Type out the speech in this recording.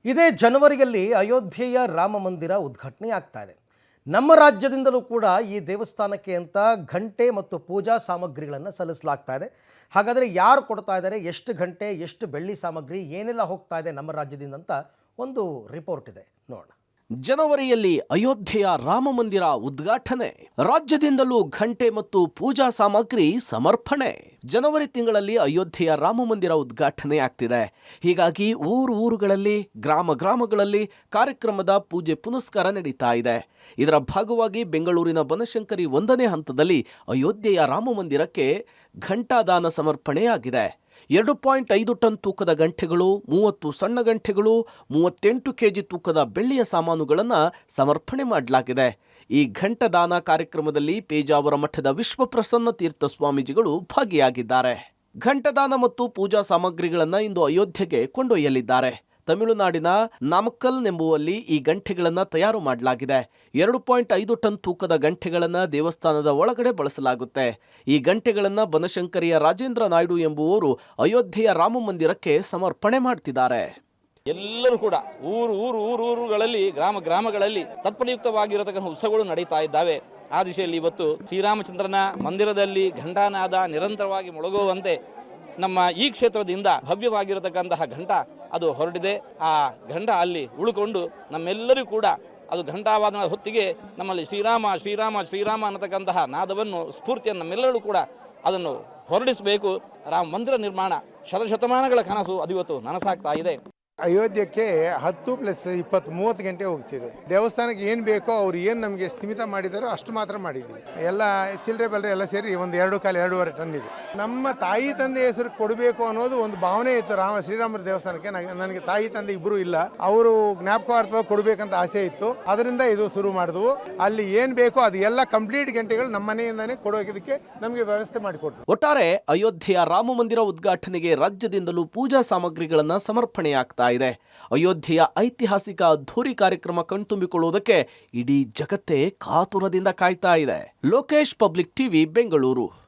ಇದೇ ಜನವರಿಯಲ್ಲಿ ಅಯೋಧ್ಯೆಯ ರಾಮ ಮಂದಿರ ಉದ್ಘಾಟನೆ ಆಗ್ತಾ ಇದೆ. ನಮ್ಮ ರಾಜ್ಯದಿಂದಲೂ ಕೂಡ ಈ ದೇವಸ್ಥಾನಕ್ಕೆ ಅಂತ ಘಂಟೆ ಮತ್ತು ಪೂಜಾ ಸಾಮಗ್ರಿಗಳನ್ನು ಸಲ್ಲಿಸಲಾಗ್ತಾ ಇದೆ. ಹಾಗಾದರೆ ಯಾರು ಕೊಡ್ತಾ ಇದ್ದಾರೆ, ಎಷ್ಟು ಘಂಟೆ, ಎಷ್ಟು ಬೆಳ್ಳಿ ಸಾಮಗ್ರಿ, ಏನೆಲ್ಲ ಹೋಗ್ತಾ ಇದೆ ನಮ್ಮ ರಾಜ್ಯದಿಂದ ಅಂತ ಒಂದು ರಿಪೋರ್ಟ್ ಇದೆ, ನೋಡೋಣ. ಜನವರಿಯಲ್ಲಿ ಅಯೋಧ್ಯೆಯ ರಾಮ ಮಂದಿರ ಉದ್ಘಾಟನೆ, ರಾಜ್ಯದಿಂದಲೂ ಘಂಟೆ ಮತ್ತು ಪೂಜಾ ಸಾಮಗ್ರಿ ಸಮರ್ಪಣೆ. ಜನವರಿ ತಿಂಗಳಲ್ಲಿ ಅಯೋಧ್ಯೆಯ ರಾಮ ಮಂದಿರ ಉದ್ಘಾಟನೆ ಆಗ್ತಿದೆ. ಹೀಗಾಗಿ ಊರುಗಳಲ್ಲಿ, ಗ್ರಾಮಗಳಲ್ಲಿ ಕಾರ್ಯಕ್ರಮದ ಪೂಜೆ ಪುನಸ್ಕಾರ ನಡೀತಾ ಇದೆ. ಇದರ ಭಾಗವಾಗಿ ಬೆಂಗಳೂರಿನ ಬನಶಂಕರಿ 1ನೇ ಹಂತದಲ್ಲಿ ಅಯೋಧ್ಯೆಯ ರಾಮ ಮಂದಿರಕ್ಕೆ ಘಂಟಾದಾನ ಸಮರ್ಪಣೆಯಾಗಿದೆ. 2.5 ಟನ್ ತೂಕದ ಗಂಟೆಗಳು, 30 ಸಣ್ಣ ಗಂಟೆಗಳು, 38 ಕೆಜಿ ತೂಕದ ಬೆಳ್ಳಿಯ ಸಾಮಾನುಗಳನ್ನು ಸಮರ್ಪಣೆ ಮಾಡಲಾಗಿದೆ. ಈ ಘಂಟದಾನ ಕಾರ್ಯಕ್ರಮದಲ್ಲಿ ಪೇಜಾವರ ಮಠದ ವಿಶ್ವಪ್ರಸನ್ನ ತೀರ್ಥ ಸ್ವಾಮೀಜಿಗಳು ಭಾಗಿಯಾಗಿದ್ದಾರೆ. ಘಂಟದಾನ ಮತ್ತು ಪೂಜಾ ಸಾಮಗ್ರಿಗಳನ್ನು ಇಂದು ಅಯೋಧ್ಯೆಗೆ ಕೊಂಡೊಯ್ಯಲಿದ್ದಾರೆ. ತಮಿಳುನಾಡಿನ ನಾಮಕ್ಕಲ್ ಎಂಬುವಲ್ಲಿ ಈ ಗಂಟೆಗಳನ್ನು ತಯಾರು ಮಾಡಲಾಗಿದೆ. 2.5 ಟನ್ ತೂಕದ ಗಂಟೆಗಳನ್ನು ದೇವಸ್ಥಾನದ ಒಳಗಡೆ ಬಳಸಲಾಗುತ್ತೆ. ಈ ಗಂಟೆಗಳನ್ನು ಬನಶಂಕರಿಯ ರಾಜೇಂದ್ರ ನಾಯ್ಡು ಎಂಬುವವರು ಅಯೋಧ್ಯೆಯ ರಾಮ ಮಂದಿರಕ್ಕೆ ಸಮರ್ಪಣೆ ಮಾಡ್ತಿದ್ದಾರೆ. ಎಲ್ಲರೂ ಕೂಡ ಊರುಗಳಲ್ಲಿ ಗ್ರಾಮಗಳಲ್ಲಿ ತತ್ಪರಯುಕ್ತವಾಗಿರತಕ್ಕಂಥ ಉತ್ಸವಗಳು ನಡೀತಾ ಇದ್ದಾವೆ. ಆ ದಿಶೆಯಲ್ಲಿ ಇವತ್ತು ಶ್ರೀರಾಮಚಂದ್ರನ ಮಂದಿರದಲ್ಲಿ ಘಂಟಾನಾದ ನಿರಂತರವಾಗಿ ಮೊಳಗುವಂತೆ ನಮ್ಮ ಈ ಕ್ಷೇತ್ರದಿಂದ ಭವ್ಯವಾಗಿರತಕ್ಕಂತಹ ಘಂಟ ಅದು ಹೊರಟಿದೆ. ಆ ಘಂಟ ಅಲ್ಲಿ ಉಳ್ಕೊಂಡು ನಮ್ಮೆಲ್ಲರೂ ಕೂಡ ಅದು ಘಂಟಾವಾದನ ಹೊತ್ತಿಗೆ ನಮ್ಮಲ್ಲಿ ಶ್ರೀರಾಮ ಅನ್ನತಕ್ಕಂತಹ ನಾದವನ್ನು, ಸ್ಫೂರ್ತಿಯನ್ನು ನಮ್ಮೆಲ್ಲರೂ ಕೂಡ ಅದನ್ನು ಹೊರಡಿಸಬೇಕು. ರಾಮ ಮಂದಿರ ನಿರ್ಮಾಣ ಶತಮಾನಗಳ ಕನಸು ಅದು ಇವತ್ತು ನನಸಾಗ್ತಾ ಇದೆ. ಅಯೋಧ್ಯಕ್ಕೆ 10 + 20 30 ಗಂಟೆ ಹೋಗ್ತಿದೆ. ದೇವಸ್ಥಾನಕ್ಕೆ ಏನು ಬೇಕೋ ಅವ್ರು ಏನು ನಮಗೆ ಸ್ಥಿಮಿತ ಮಾಡಿದಾರೋ ಅಷ್ಟು ಮಾತ್ರ ಮಾಡಿದ್ದೀವಿ. ಎಲ್ಲ ಚಿಲ್ಲರೆ ಬಲ್ಲರೆ ಎಲ್ಲ ಸೇರಿ ಒಂದು 2.5-2.5 ಟನ್ ಇದೆ. ನಮ್ಮ ತಾಯಿ ತಂದೆ ಹೆಸರು ಕೊಡಬೇಕು ಅನ್ನೋದು ಒಂದು ಭಾವನೆ ಇತ್ತು. ಶ್ರೀರಾಮರ ದೇವಸ್ಥಾನಕ್ಕೆ ನನಗೆ ತಾಯಿ ತಂದೆ ಇಬ್ಬರು ಇಲ್ಲ, ಅವರು ಜ್ಞಾಪಕಾರ್ಥವಾಗಿ ಕೊಡಬೇಕಂತ ಆಸೆ ಇತ್ತು. ಅದರಿಂದ ಇದು ಶುರು ಮಾಡಿದ್ವು. ಅಲ್ಲಿ ಏನು ಬೇಕೋ ಅದು ಎಲ್ಲ ಕಂಪ್ಲೀಟ್ ಗಂಟೆಗಳು ನಮ್ಮ ಮನೆಯಿಂದಾನೇ ಕೊಡೋದಕ್ಕೆ ನಮಗೆ ವ್ಯವಸ್ಥೆ ಮಾಡಿಕೊಟ್ರು. ಒಟ್ಟಾರೆ ಅಯೋಧ್ಯೆಯ ರಾಮ ಮಂದಿರ ಉದ್ಘಾಟನೆಗೆ ರಾಜ್ಯದಿಂದಲೂ ಪೂಜಾ ಸಾಮಗ್ರಿಗಳನ್ನು ಸಮರ್ಪಣೆಯಾಗ್ತಾ ಇದೆ. ಅಯೋಧ್ಯೆಯ ಐತಿಹಾಸಿಕ ಅದ್ಧೂರಿ ಕಾರ್ಯಕ್ರಮ ಕಣ್ತುಂಬಿಕೊಳ್ಳುವುದಕ್ಕೆ ಇಡೀ ಜಗತ್ತೇ ಕಾತುರದಿಂದ ಕಾಯ್ತಾ ಇದೆ. Lokesh, public TV, Bengaluru.